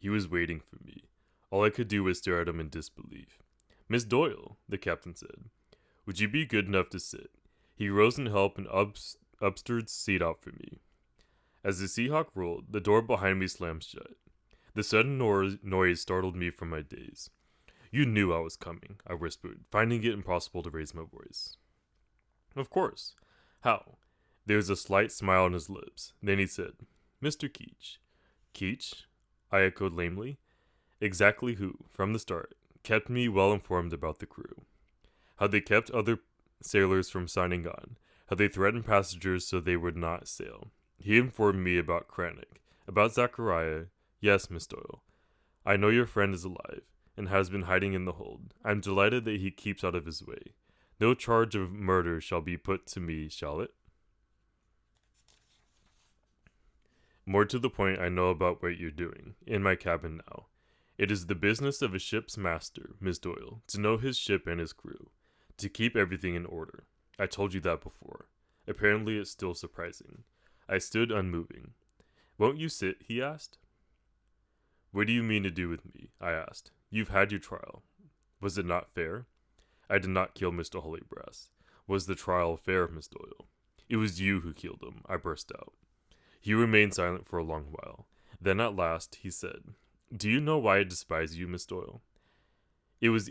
He was waiting for me. All I could do was stare at him in disbelief. Miss Doyle, the captain said, would you be good enough to sit? He rose and helped an upstairs seat out for me. As the Seahawk rolled, the door behind me slammed shut. The sudden noise startled me from my daze. You knew I was coming, I whispered, finding it impossible to raise my voice. Of course. How? There was a slight smile on his lips. Then he said, Mr. Keach. Keach? I echoed lamely. Exactly who, from the start, kept me well informed about the crew. How they kept other sailors from signing on. How they threatened passengers so they would not sail. He informed me about Kranich, about Zachariah. Yes, Miss Doyle. I know your friend is alive, and has been hiding in the hold. I'm delighted that he keeps out of his way. No charge of murder shall be put to me, shall it? More to the point, I know about what you're doing, in my cabin now. It is the business of a ship's master, Miss Doyle, to know his ship and his crew, to keep everything in order. I told you that before. Apparently it's still surprising. I stood unmoving. Won't you sit? He asked. What do you mean to do with me? I asked. You've had your trial. Was it not fair? I did not kill Mr. Hollybrass. Was the trial fair, Miss Doyle? It was you who killed him, I burst out. He remained silent for a long while. Then at last he said, Do you know why I despise you, Miss Doyle? It was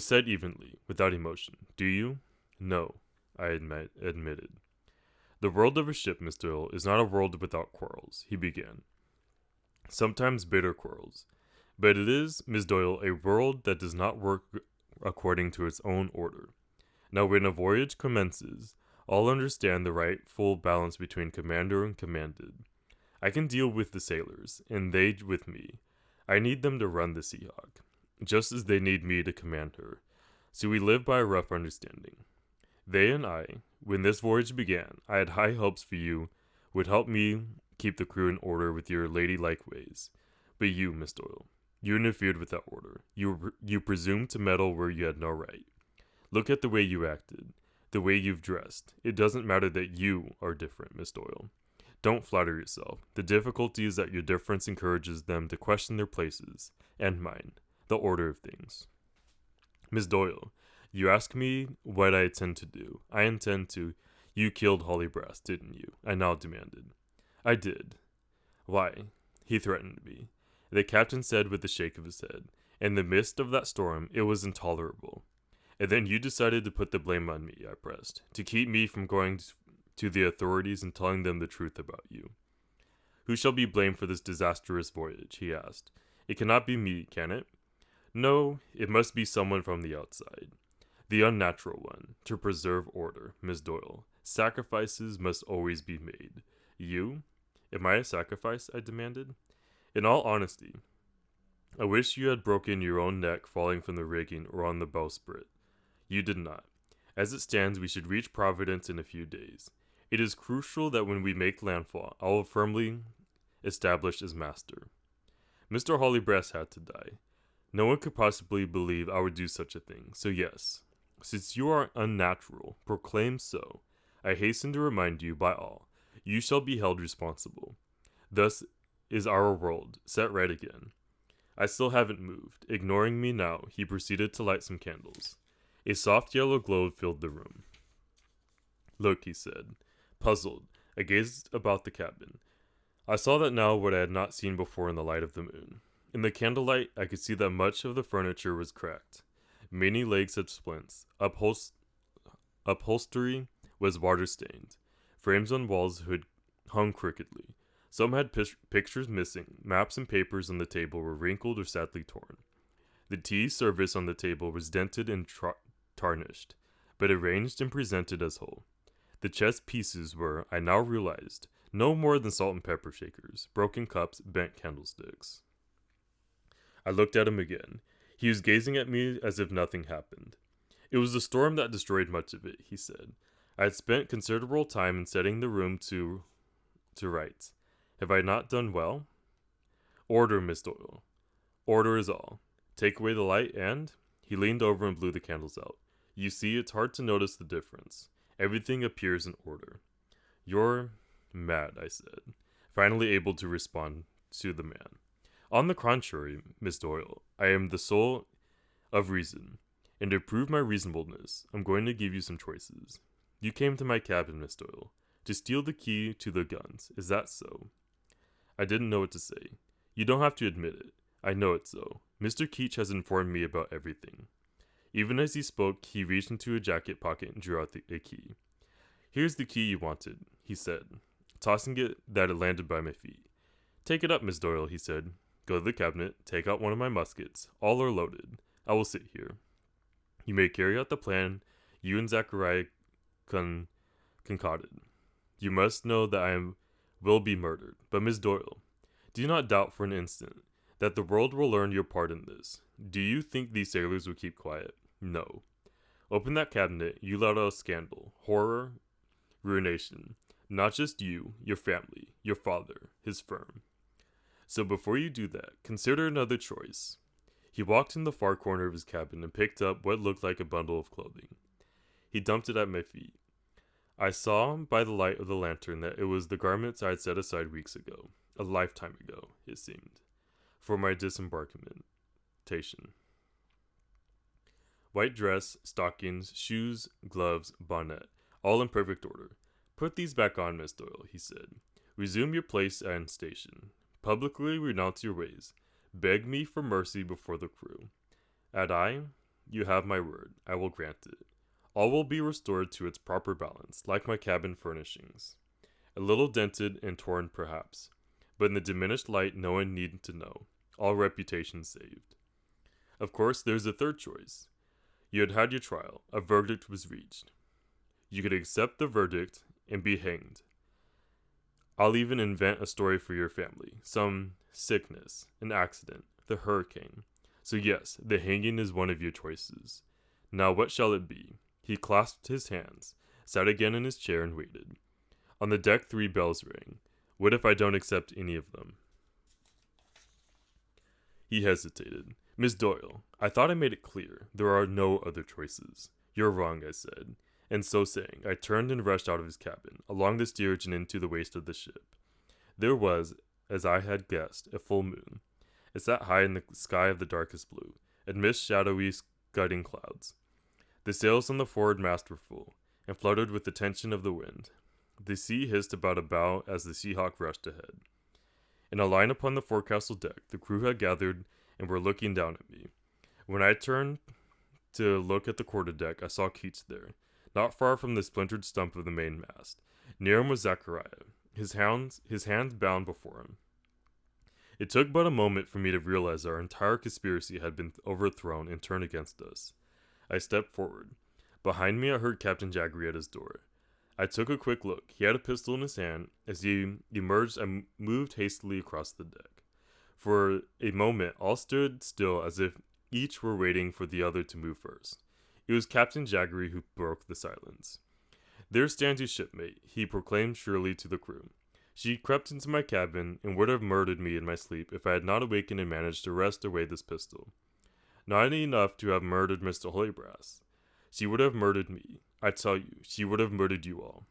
said evenly, without emotion. Do you? No, I admitted. The world of a ship, Miss Doyle, is not a world without quarrels, he began. Sometimes bitter quarrels. But it is, Miss Doyle, a world that does not work according to its own order. Now when a voyage commences, all understand the rightful balance between commander and commanded. I can deal with the sailors, and they with me. I need them to run the Seahawk, just as they need me to command her. So we live by a rough understanding. They and I, when this voyage began, I had high hopes for you would help me keep the crew in order with your ladylike ways. But you, Miss Doyle, you interfered with that order. You presumed to meddle where you had no right. Look at the way you acted, the way you've dressed. It doesn't matter that you are different, Miss Doyle. Don't flatter yourself. The difficulty is that your difference encourages them to question their places, and mine, the order of things. Miss Doyle, you ask me what I intend to do. I intend to. You killed Hollybrass, didn't you? I now demanded. I did. Why? He threatened me. The captain said with a shake of his head. In the midst of that storm, it was intolerable. And then you decided to put the blame on me, I pressed, to keep me from going to the authorities and telling them the truth about you. Who shall be blamed for this disastrous voyage? He asked. It cannot be me, can it? No, it must be someone from the outside. The unnatural one, to preserve order, Miss Doyle. Sacrifices must always be made. You? Am I a sacrifice? I demanded. In all honesty, I wish you had broken your own neck falling from the rigging or on the bowsprit. You did not. As it stands, we should reach Providence in a few days. It is crucial that when we make landfall, I will firmly establish as master. Mr. Hollybrass had to die. No one could possibly believe I would do such a thing, so yes, since you are unnatural, proclaimed so, I hasten to remind you by all, you shall be held responsible. Thus is our world set right again. I still haven't moved. Ignoring me now, he proceeded to light some candles. A soft yellow glow filled the room. Look, he said. Puzzled, I gazed about the cabin. I saw that now what I had not seen before in the light of the moon. In the candlelight, I could see that much of the furniture was cracked. Many legs had splints. Upholstery was water-stained. Frames on walls had hung crookedly. Some had pictures missing. Maps and papers on the table were wrinkled or sadly torn. The tea service on the table was dented and tarnished, but arranged and presented as whole. The chess pieces were, I now realized, no more than salt and pepper shakers, broken cups, bent candlesticks. I looked at him again. He was gazing at me as if nothing happened. It was the storm that destroyed much of it, he said. I had spent considerable time in setting the room to rights. Have I not done well? Order, Miss Doyle. Order is all. Take away the light and... He leaned over and blew the candles out. You see, it's hard to notice the difference. Everything appears in order. You're mad, I said, finally able to respond to the man. On the contrary, Miss Doyle, I am the soul of reason, and to prove my reasonableness, I'm going to give you some choices. You came to my cabin, Miss Doyle, to steal the key to the guns. Is that so? I didn't know what to say. You don't have to admit it. I know it so. Mr. Keach has informed me about everything. Even as he spoke, he reached into a jacket pocket and drew out a key. Here's the key you wanted, he said, tossing it that it landed by my feet. Take it up, Miss Doyle, he said. Go to the cabinet, take out one of my muskets. All are loaded. I will sit here. You may carry out the plan you and Zachariah concocted. You must know that will be murdered. But Miss Doyle, do not doubt for an instant that the world will learn your part in this. Do you think these sailors will keep quiet? No. Open that cabinet, you let out a scandal, horror, ruination. Not just you, your family, your father, his firm. So before you do that, consider another choice. He walked in the far corner of his cabin and picked up what looked like a bundle of clothing. He dumped it at my feet. I saw by the light of the lantern that it was the garments I had set aside weeks ago, a lifetime ago, it seemed, for my disembarkation. White dress, stockings, shoes, gloves, bonnet, all in perfect order. Put these back on, Miss Doyle, he said. Resume your place and station. Publicly renounce your ways. Beg me for mercy before the crew. You have my word. I will grant it. All will be restored to its proper balance, like my cabin furnishings. A little dented and torn, perhaps, but in the diminished light no one needed to know. All reputation saved. Of course, there's a third choice. You had had your trial. A verdict was reached. You could accept the verdict and be hanged. I'll even invent a story for your family. Some sickness, an accident, the hurricane. So yes, the hanging is one of your choices. Now what shall it be? He clasped his hands, sat again in his chair and waited. On the deck 3 bells rang. What if I don't accept any of them? He hesitated. Miss Doyle, I thought I made it clear. There are no other choices. You're wrong, I said. And so saying, I turned and rushed out of his cabin, along the steerage and into the waist of the ship. There was, as I had guessed, a full moon. It sat high in the sky of the darkest blue, amidst shadowy, scudding clouds. The sails on the forward mast were full, and fluttered with the tension of the wind. The sea hissed about a bow as the Seahawk rushed ahead. In a line upon the forecastle deck, the crew had gathered and were looking down at me. When I turned to look at the quarterdeck, I saw Keats there, not far from the splintered stump of the mainmast. Near him was Zachariah, his hands bound before him. It took but a moment for me to realize our entire conspiracy had been overthrown and turned against us. I stepped forward. Behind me I heard Captain Jaggery at his door. I took a quick look. He had a pistol in his hand. As he emerged, I moved hastily across the deck. For a moment, all stood still as if each were waiting for the other to move first. It was Captain Jaggery who broke the silence. There stands your shipmate, he proclaimed shrilly to the crew. She crept into my cabin and would have murdered me in my sleep if I had not awakened and managed to wrest away this pistol. Not enough to have murdered Mr. Holybrass. She would have murdered me. I tell you, she would have murdered you all.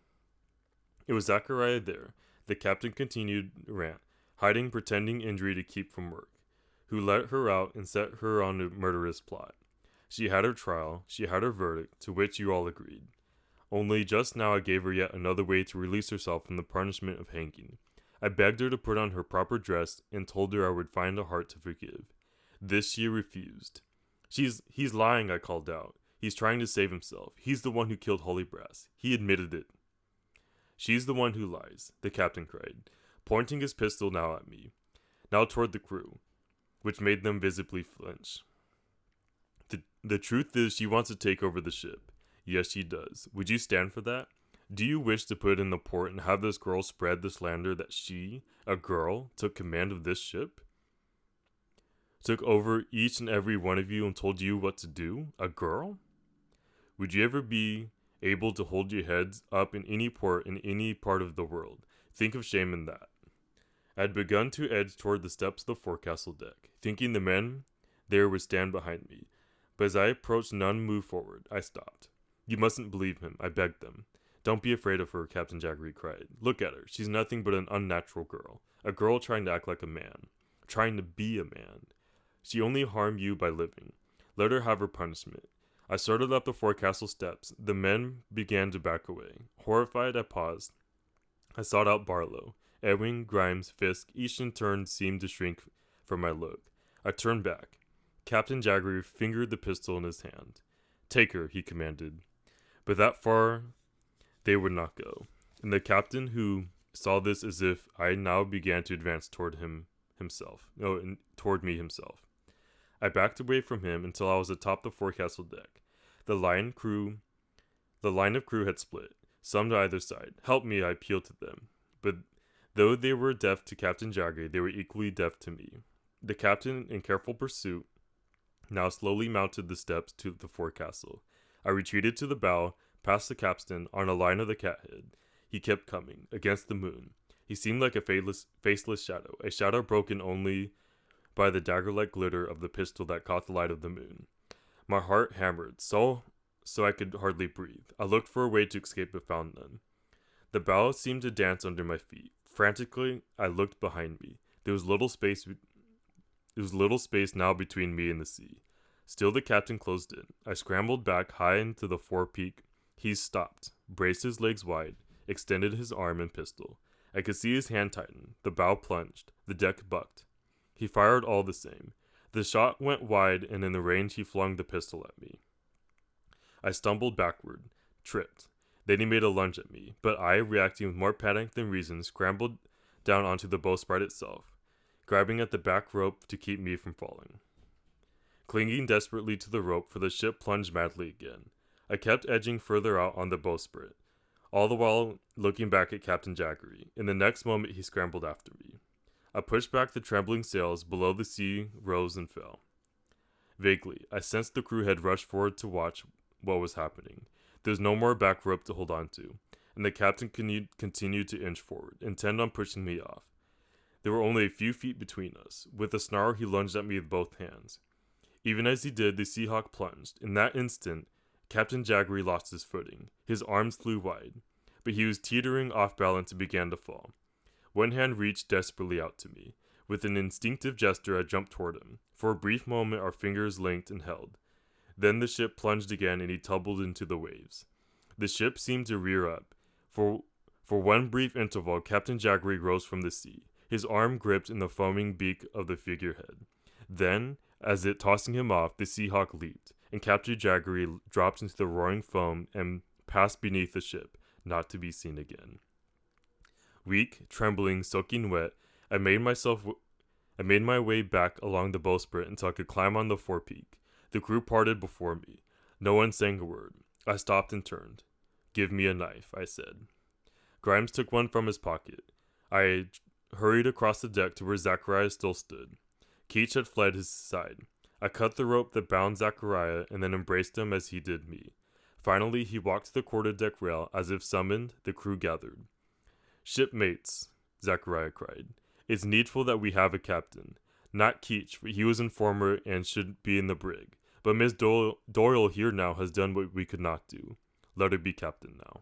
It was Zachariah there, the captain continued rant, hiding pretending injury to keep from work, who let her out and set her on a murderous plot. She had her trial, she had her verdict, to which you all agreed. Only just now I gave her yet another way to release herself from the punishment of hanging. I begged her to put on her proper dress and told her I would find a heart to forgive. This she refused. He's lying, I called out. He's trying to save himself. He's the one who killed Holybrass. He admitted it. She's the one who lies, the captain cried, pointing his pistol now at me, now toward the crew, which made them visibly flinch. The truth is she wants to take over the ship. Yes, she does. Would you stand for that? Do you wish to put in the port and have this girl spread the slander that she, a girl, took command of this ship? Took over each and every one of you and told you what to do? A girl? Would you ever be able to hold your heads up in any port in any part of the world? Think of shame in that. I had begun to edge toward the steps of the forecastle deck, thinking the men there would stand behind me. But as I approached, none moved forward. I stopped. You mustn't believe him, I begged them. Don't be afraid of her, Captain Jaggery cried. Look at her. She's nothing but an unnatural girl. A girl trying to act like a man. trying to be a man. She only harmed you by living. Let her have her punishment. I started up the forecastle steps. The men began to back away. Horrified, I paused. I sought out Barlow. Edwin, Grimes, Fisk, each in turn seemed to shrink from my look. I turned back. Captain Jaggery fingered the pistol in his hand. Take her, he commanded. But that far they would not go. And the captain, who saw this as if I now began to advance toward me himself. I backed away from him until I was atop the forecastle deck. The line of crew had split, some to either side. Help me, I appealed to them. But though they were deaf to Captain Jaggery, they were equally deaf to me. The captain, in careful pursuit, now slowly mounted the steps to the forecastle. I retreated to the bow, past the capstan, on a line of the cathead. He kept coming, against the moon. He seemed like a faceless shadow, a shadow broken only by the dagger-like glitter of the pistol that caught the light of the moon. My heart hammered, so I could hardly breathe. I looked for a way to escape but found none. The bow seemed to dance under my feet. Frantically, I looked behind me. There was little space now between me and the sea. Still the captain closed in. I scrambled back high into the forepeak. He stopped, braced his legs wide, extended his arm and pistol. I could see his hand tighten. The bow plunged. The deck bucked. He fired all the same. The shot went wide, and in the range he flung the pistol at me. I stumbled backward, tripped. Then he made a lunge at me, but I, reacting with more panic than reason, scrambled down onto the bowsprit itself, grabbing at the back rope to keep me from falling. Clinging desperately to the rope, for the ship plunged madly again. I kept edging further out on the bowsprit, all the while looking back at Captain Jaggery. In the next moment, he scrambled after me. I pushed back the trembling sails. Below, the sea rose and fell. Vaguely, I sensed the crew had rushed forward to watch what was happening. There was no more back rope to hold on to, and the captain continued to inch forward, intent on pushing me off. There were only a few feet between us. With a snarl, he lunged at me with both hands. Even as he did, the Seahawk plunged. In that instant, Captain Jaggery lost his footing. His arms flew wide, but he was teetering off balance and began to fall. One hand reached desperately out to me. With an instinctive gesture, I jumped toward him. For a brief moment, our fingers linked and held. Then the ship plunged again, and he tumbled into the waves. The ship seemed to rear up. For one brief interval, Captain Jaggery rose from the sea, his arm gripped in the foaming beak of the figurehead. Then, as it tossing him off, the Seahawk leaped, and Captain Jaggery dropped into the roaring foam and passed beneath the ship, not to be seen again. Weak, trembling, soaking wet, I made my way back along the bowsprit until I could climb on the forepeak. The crew parted before me. No one sang a word. I stopped and turned. "Give me a knife," I said. Grimes took one from his pocket. I hurried across the deck to where Zachariah still stood. Keach had fled his side. I cut the rope that bound Zachariah and then embraced him as he did me. Finally, he walked to the quarterdeck rail. As if summoned, the crew gathered. "Shipmates," Zachariah cried, "it's needful that we have a captain. Not Keach, for he was informer and should be in the brig. But Miss Doyle here now has done what we could not do. Let her be captain now."